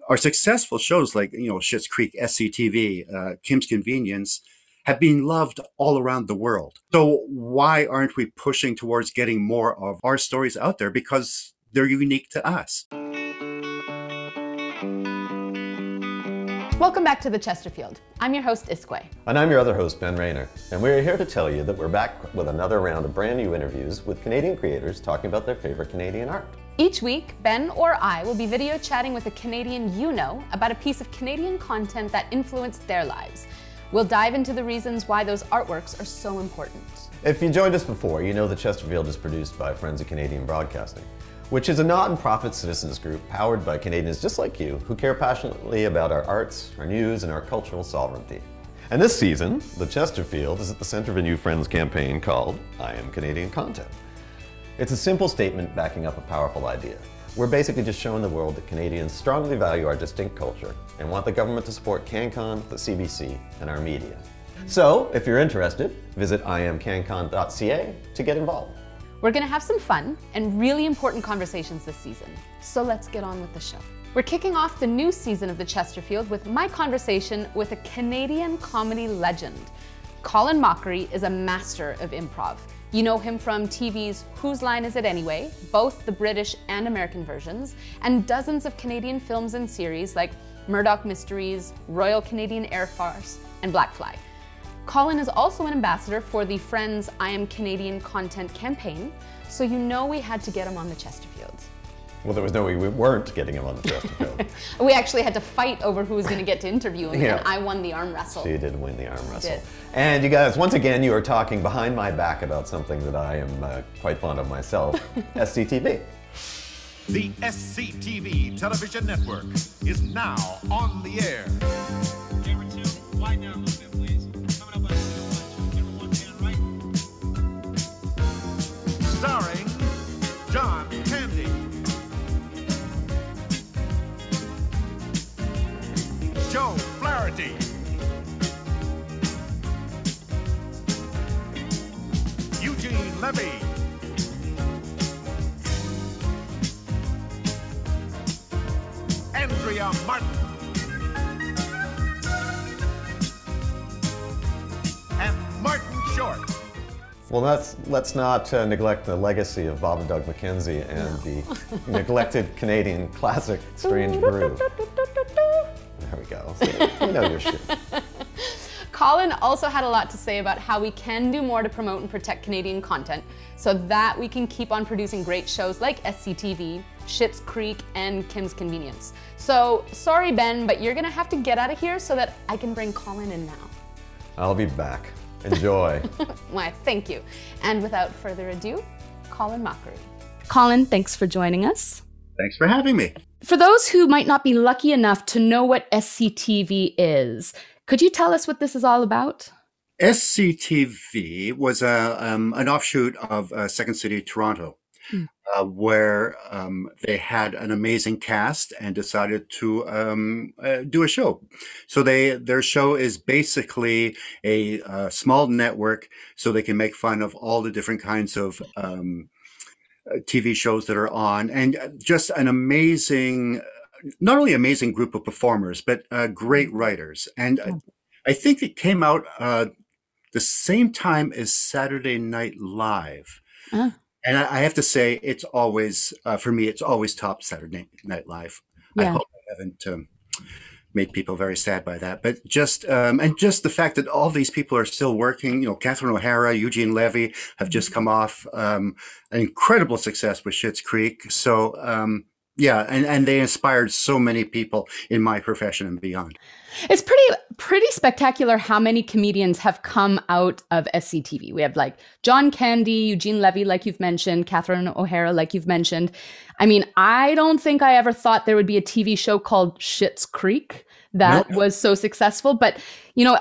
Our successful shows like, Schitt's Creek, SCTV, Kim's Convenience have been loved all around the world. So why aren't we pushing towards getting more of our stories out there? Because they're unique to us. Welcome back to the Chesterfield. I'm your host, iskwē. And I'm your other host, Ben Rayner. And we're here to tell you that we're back with another round of brand new interviews with Canadian creators talking about their favorite Canadian art. Each week, Ben or I will be video chatting with a Canadian you know about a piece of Canadian content that influenced their lives. We'll dive into the reasons why those artworks are so important. If you joined us before, you know that Chesterfield is produced by Friends of Canadian Broadcasting, which is a not-for-profit citizens group powered by Canadians just like you who care passionately about our arts, our news, and our cultural sovereignty. And this season, the Chesterfield is at the center of a new Friends campaign called I Am Canadian Content. It's a simple statement backing up a powerful idea. We're basically just showing the world that Canadians strongly value our distinct culture and want the government to support CanCon, the CBC, and our media. So, if you're interested, visit imcancon.ca to get involved. We're gonna have some fun and really important conversations this season. So let's get on with the show. We're kicking off the new season of the Chesterfield with my conversation with a Canadian comedy legend. Colin Mochrie is a master of improv. You know him from TV's Whose Line Is It Anyway, both the British and American versions, and dozens of Canadian films and series like Murdoch Mysteries, Royal Canadian Air Force, and Black Fly. Colin is also an ambassador for the Friends I Am Canadian Content campaign, so you know we had to get him on the Chesterfield. Well, there was no way we weren't getting him on the Chesterfield. We actually had to fight over who was going to get to interview him, and I won the arm wrestle. She did win the arm wrestle. And you guys, once again, you are talking behind my back about something that I am quite fond of myself, SCTV. The SCTV television network is now on the air. Camera 2, wide down a little bit, please. Coming up on the camera 1 pan right. Starring John Candy, Joe Flaherty, Eugene Levy, Andrea Martin, and Martin Short. Well, let's not neglect the legacy of Bob and Doug McKenzie and the neglected Canadian classic Strange Brew. There we go. So, you know your shit. Colin also had a lot to say about how we can do more to promote and protect Canadian content so that we can keep on producing great shows like SCTV, Schitt's Creek, and Kim's Convenience. So, sorry Ben, but you're gonna have to get out of here so that I can bring Colin in now. I'll be back. Enjoy. Why, thank you. And without further ado, Colin Mochrie. Colin, thanks for joining us. Thanks for having me. For those who might not be lucky enough to know what SCTV is, could you tell us what this is all about? SCTV was an offshoot of Second City, Toronto, where they had an amazing cast and decided to do a show. So their show is basically a small network, so they can make fun of all the different kinds of TV shows that are on, and just an amazing, not only amazing group of performers, but great writers. And I think it came out the same time as Saturday Night Live. And I have to say, it's always, for me, it's always topped Saturday Night Live. I hope I haven't made people very sad by that. But just, and just the fact that all these people are still working, Catherine O'Hara, Eugene Levy have just come off an incredible success with Schitt's Creek. So, yeah, and they inspired so many people in my profession and beyond. It's pretty spectacular how many comedians have come out of SCTV. We have like John Candy, Eugene Levy, like you've mentioned, Catherine O'Hara, like you've mentioned. I mean, I don't think I ever thought there would be a TV show called Schitt's Creek that was so successful. But,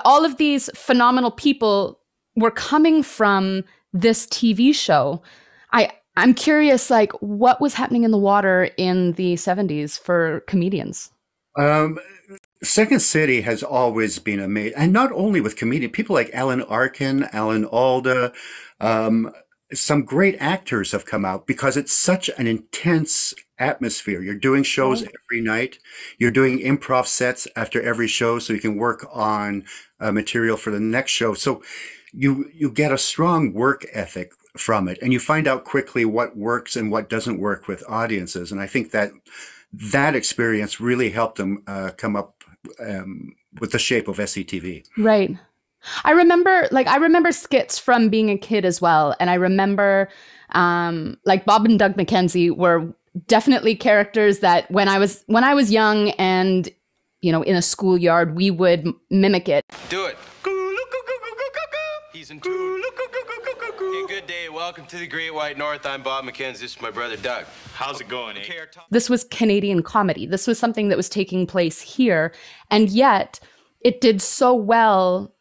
all of these phenomenal people were coming from this TV show. I'm curious, like, what was happening in the water in the 70s for comedians? Second City has always been amazing, and not only with comedians, people like Alan Arkin, Alan Alda, some great actors have come out because it's such an intense atmosphere. You're doing shows every night. You're doing improv sets after every show so you can work on material for the next show. So you get a strong work ethic from it, and you find out quickly what works and what doesn't work with audiences. And I think that experience really helped them come up with the shape of SCTV. Right. I remember skits from being a kid as well. And I remember like Bob and Doug McKenzie were definitely characters that when I was young and, you know, in a schoolyard, we would mimic it. Do it. He's in tune. Hey, good day. Welcome to the Great White North. I'm Bob McKenzie. This is my brother Doug. How's it going, eh? This was Canadian comedy. This was something that was taking place here. And yet it did so well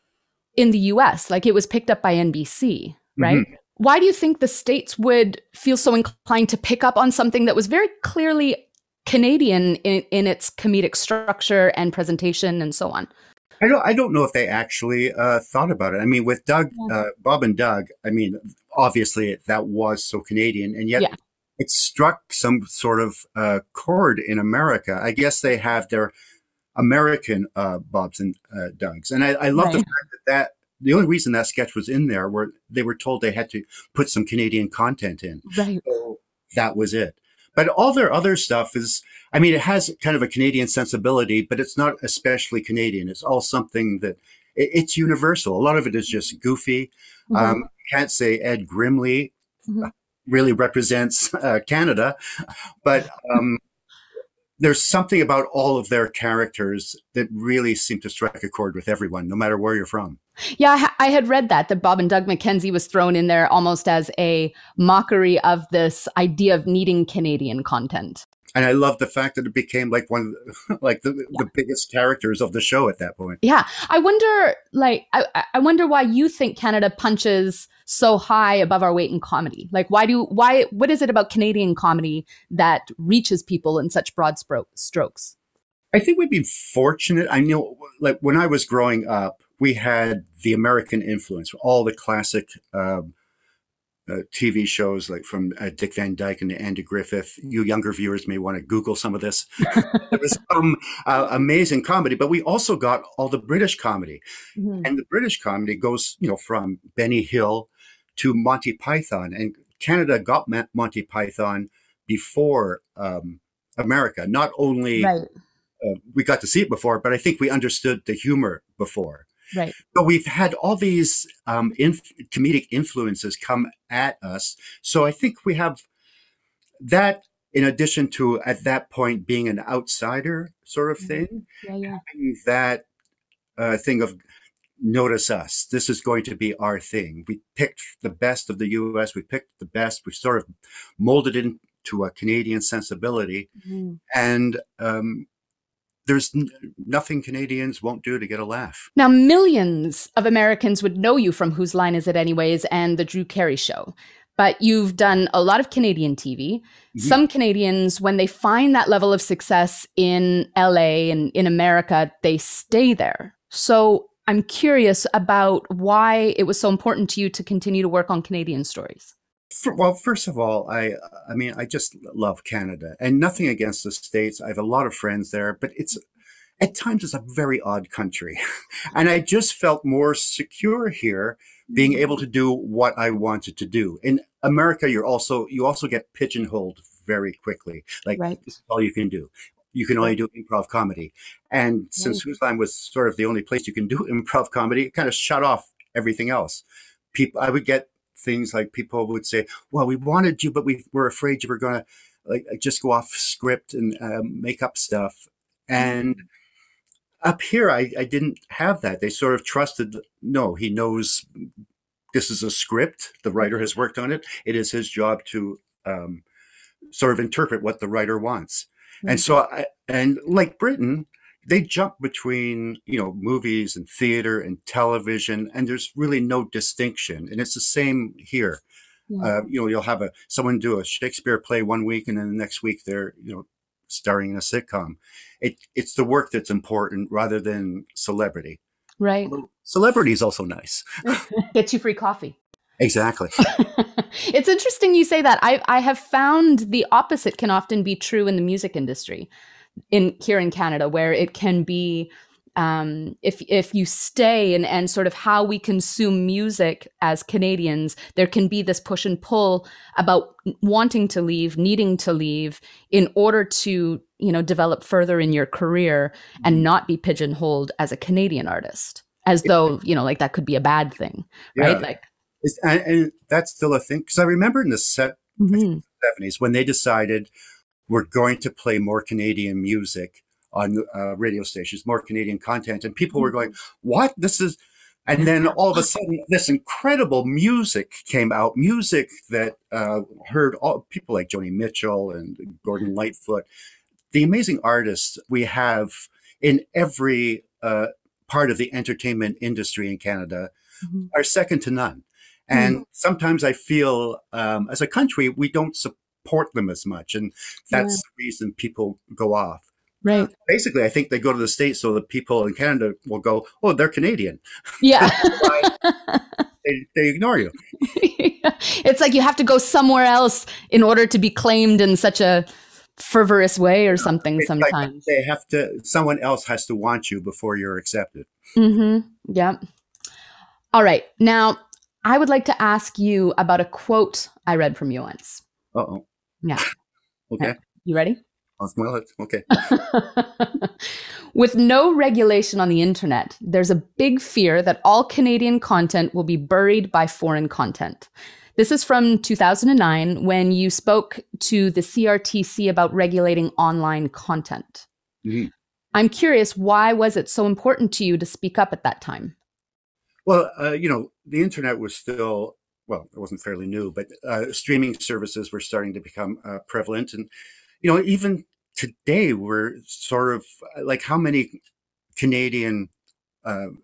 in the US. Like, it was picked up by NBC, right? Mm-hmm. Why do you think the States would feel so inclined to pick up on something that was very clearly Canadian in its comedic structure and presentation and so on? I don't know if they actually thought about it. I mean, with Bob and Doug, I mean, obviously that was so Canadian, and yet it struck some sort of chord in America. I guess they have their American Bobs and Dougs. And I love the fact that the only reason that sketch was in there were they were told they had to put some Canadian content in. Right. So that was it. But all their other stuff is, I mean, it has kind of a Canadian sensibility, but it's not especially Canadian. It's all something that it's universal. A lot of it is just goofy. Mm-hmm. Can't say Ed Grimley really represents Canada, but there's something about all of their characters that really seem to strike a chord with everyone, no matter where you're from. Yeah, I had read that Bob and Doug McKenzie was thrown in there almost as a mockery of this idea of needing Canadian content. And I love the fact that it became like one of the biggest characters of the show at that point. Yeah. I wonder why you think Canada punches so high above our weight in comedy. Like, what is it about Canadian comedy that reaches people in such broad strokes? I think we've been fortunate. I know, like, when I was growing up, we had the American influence, all the classic TV shows like from Dick Van Dyke and Andy Griffith. You younger viewers may want to Google some of this. It was amazing comedy, but we also got all the British comedy. Mm-hmm. And the British comedy goes, you know, from Benny Hill to Monty Python. And Canada got Monty Python before America. Not only we got to see it before, but I think we understood the humor before. Right. So we've had all these comedic influences come at us. So I think we have that in addition to, at that point, being an outsider sort of thing. Having that thing of notice us. This is going to be our thing. We picked the best of the U.S. We picked the best. We sort of molded it into a Canadian sensibility. Mm-hmm. And there's nothing Canadians won't do to get a laugh. Now, millions of Americans would know you from Whose Line Is It Anyways and The Drew Carey Show. But you've done a lot of Canadian TV. Mm-hmm. Some Canadians, when they find that level of success in LA and in America, they stay there. So I'm curious about why it was so important to you to continue to work on Canadian stories. Well, first of all, I mean, I just love Canada, and nothing against the States. I have a lot of friends there, but at times it's a very odd country. And I just felt more secure here, being able to do what I wanted to do. In America, you also get pigeonholed very quickly. Like, this is all you can do. You can only do improv comedy. And since Whose Line was sort of the only place you can do improv comedy, it kind of shut off everything else. I would get things like people would say, well, we wanted you, but we were afraid you were going to just go off script and make up stuff. And up here, I didn't have that. They sort of trusted, no, he knows this is a script. The writer has worked on it. It is his job to sort of interpret what the writer wants. Mm-hmm. And so, and like Britain, they jump between, you know, movies and theater and television, and there's really no distinction. And it's the same here. Yeah. You know, you'll have someone do a Shakespeare play one week, and then the next week they're, you know, starring in a sitcom. It's the work that's important rather than celebrity. Right. Celebrity is also nice. Get you free coffee. Exactly. It's interesting you say that. I have found the opposite can often be true in the music industry here in Canada, where it can be if you stay and sort of how we consume music as Canadians, there can be this push and pull about wanting to leave, needing to leave in order to, develop further in your career and not be pigeonholed as a Canadian artist, as though, like that could be a bad thing, right? Yeah. And that's still a thing. Because I remember in the 70s when they decided we're going to play more Canadian music on radio stations, more Canadian content. And people were going, what? This is... And then all of a sudden, this incredible music came out, music that heard all people like Joni Mitchell and Gordon Lightfoot, the amazing artists we have in every part of the entertainment industry in Canada are second to none. And sometimes I feel as a country, we don't support them as much. And that's the reason people go off. Right. Basically, I think they go to the States so that people in Canada will go, oh, they're Canadian. Yeah. they ignore you. It's like you have to go somewhere else in order to be claimed in such a fervorous way or something sometimes. Like someone else has to want you before you're accepted. Yeah. All right. Now, I would like to ask you about a quote I read from you once. Uh-oh. Yeah. Okay. You ready? Well, okay. With no regulation on the internet, there's a big fear that all Canadian content will be buried by foreign content. This is from 2009 when you spoke to the CRTC about regulating online content. I'm curious, why was it so important to you to speak up at that time? Well, the internet was still, well, it wasn't fairly new, but streaming services were starting to become prevalent. And, even today, we're sort of like, how many Canadian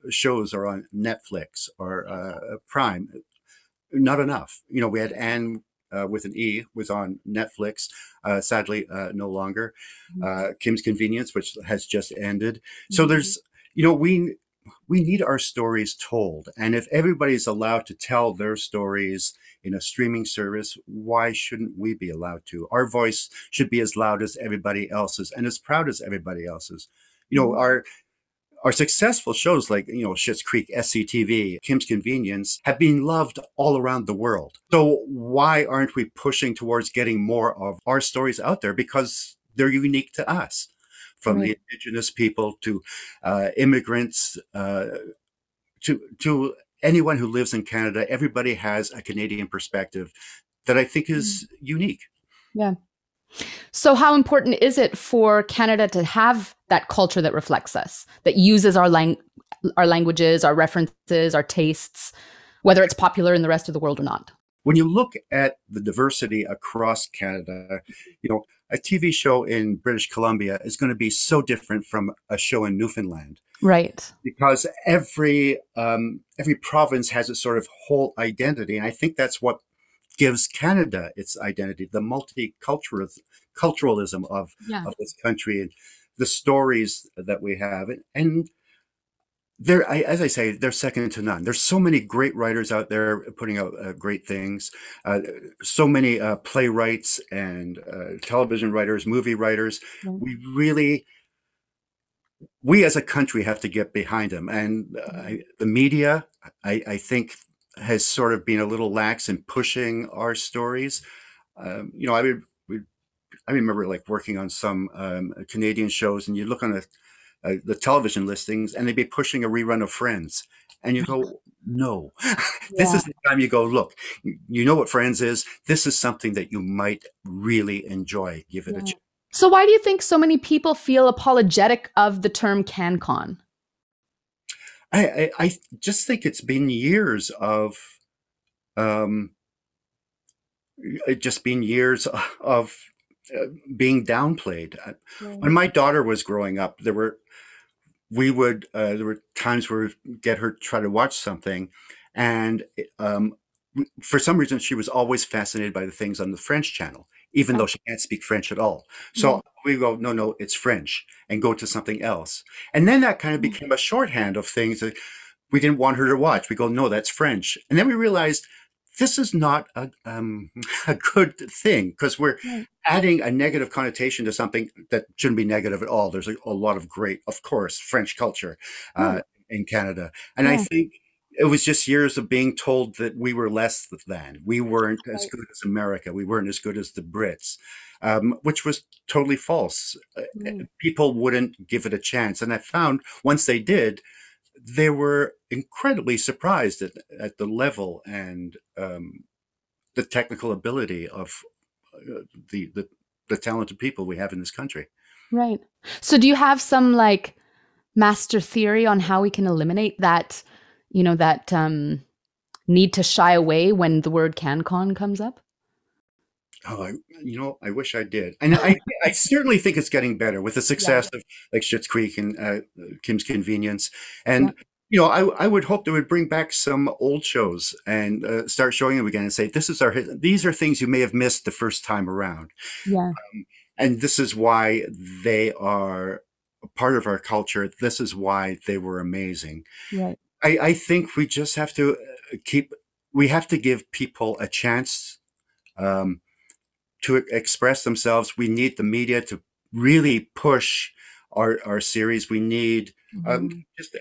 shows are on Netflix or Prime? Not enough. We had Anne with an E was on Netflix, sadly no longer. Kim's Convenience, which has just ended. So there's, we need our stories told. And if everybody's allowed to tell their stories in a streaming service, why shouldn't we be allowed to? Our voice should be as loud as everybody else's and as proud as everybody else's. Our successful shows like, Schitt's Creek, SCTV, Kim's Convenience have been loved all around the world. So why aren't we pushing towards getting more of our stories out there? Because they're unique to us. From the Indigenous people to immigrants, to anyone who lives in Canada, everybody has a Canadian perspective that I think is unique. Yeah. So how important is it for Canada to have that culture that reflects us, that uses our languages, our references, our tastes, whether it's popular in the rest of the world or not? When you look at the diversity across Canada, a TV show in British Columbia is going to be so different from a show in Newfoundland. Right. Because every province has its sort of whole identity. And I think that's what gives Canada its identity, the multiculturalism of this country and the stories that we have. And as I say, they're second to none. There's so many great writers out there putting out great things. So many playwrights and television writers, movie writers. We as a country have to get behind them. And the media, I think, has sort of been a little lax in pushing our stories. I remember like working on some Canadian shows, and you look on the television listings and they'd be pushing a rerun of Friends. And you go, no, this is the time you go, look, you know what Friends is. This is something that you might really enjoy. Give it a chance. So why do you think so many people feel apologetic of the term CanCon? I just think it's been years of being downplayed. When my daughter was growing up, there were times where we'd get her to try to watch something, and for some reason she was always fascinated by the things on the French channel, even though she can't speak French at all. So we go, no, it's French, and go to something else. And then that kind of became a shorthand of things that we didn't want her to watch. We go, no, that's French. And then we realized this is not a good thing, because we're adding a negative connotation to something that shouldn't be negative at all. There's a lot of great, of course, French culture in Canada. And I think it was just years of being told that we were less than. We weren't as good as America. We weren't as good as the Brits, which was totally false. People wouldn't give it a chance. And I found once they did, they were incredibly surprised at the level and the technical ability of the talented people we have in this country. Right. So do you have some like master theory on how we can eliminate that, that need to shy away when the word CanCon comes up? Oh, I wish I did. And I certainly think it's getting better with the success of like Schitt's Creek and Kim's Convenience. And, I would hope they would bring back some old shows and start showing them again and say, these are things you may have missed the first time around. Yeah. And this is why they are a part of our culture. This is why they were amazing. Right. I think we just have to give people a chance to express themselves. We need the media to really push our series. We need just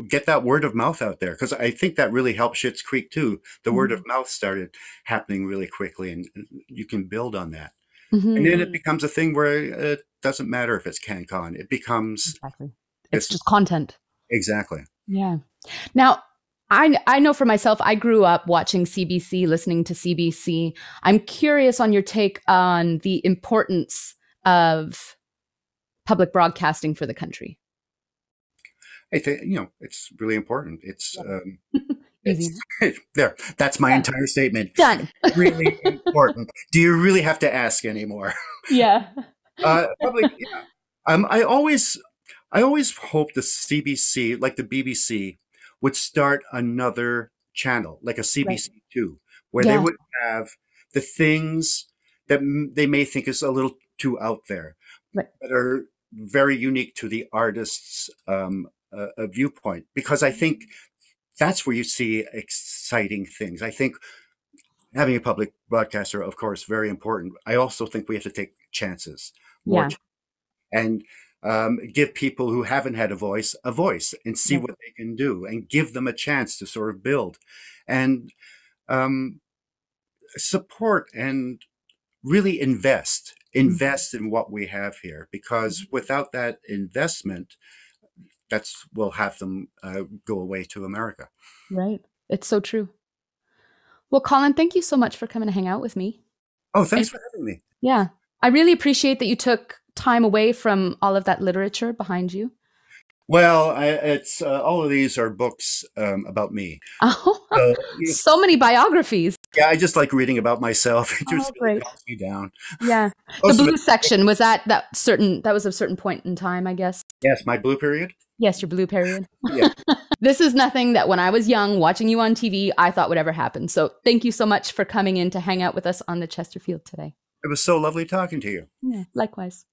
get that word of mouth out there, because I think that really helped Schitt's Creek too. The word of mouth started happening really quickly, and you can build on that. And then it becomes a thing where it doesn't matter if it's CanCon. It becomes it's just content. Exactly. Yeah. Now, I know for myself, I grew up watching CBC, listening to CBC. I'm curious on your take on the importance of public broadcasting for the country. I think, it's really important. It's, there, that's my entire statement. Done. Really important. Do you really have to ask anymore? Yeah. Probably, yeah. I always hope the CBC, like the BBC, would start another channel, like a CBC2, where they would have the things that they may think is a little too out there, that are very unique to the artist's viewpoint. Because I think that's where you see exciting things. I think having a public broadcaster, of course, very important. I also think we have to take chances more, and give people who haven't had a voice and see what they can do, and give them a chance to sort of build and support and really invest in what we have here, because without that investment, we'll have them go away to America. Right. It's so true. Well, Colin, thank you so much for coming to hang out with me. Oh, thanks for having me. Yeah. I really appreciate that you took time away from all of that literature behind you. Well, it's all of these are books about me. Oh, so many biographies. Yeah, I just like reading about myself. It just great. calms me down. Yeah. The blue section, was that was a certain point in time, I guess? Yes, my blue period. Yes, your blue period. Yeah. This is nothing that when I was young, watching you on TV, I thought would ever happen. So thank you so much for coming in to hang out with us on the Chesterfield today. It was so lovely talking to you. Yeah, likewise.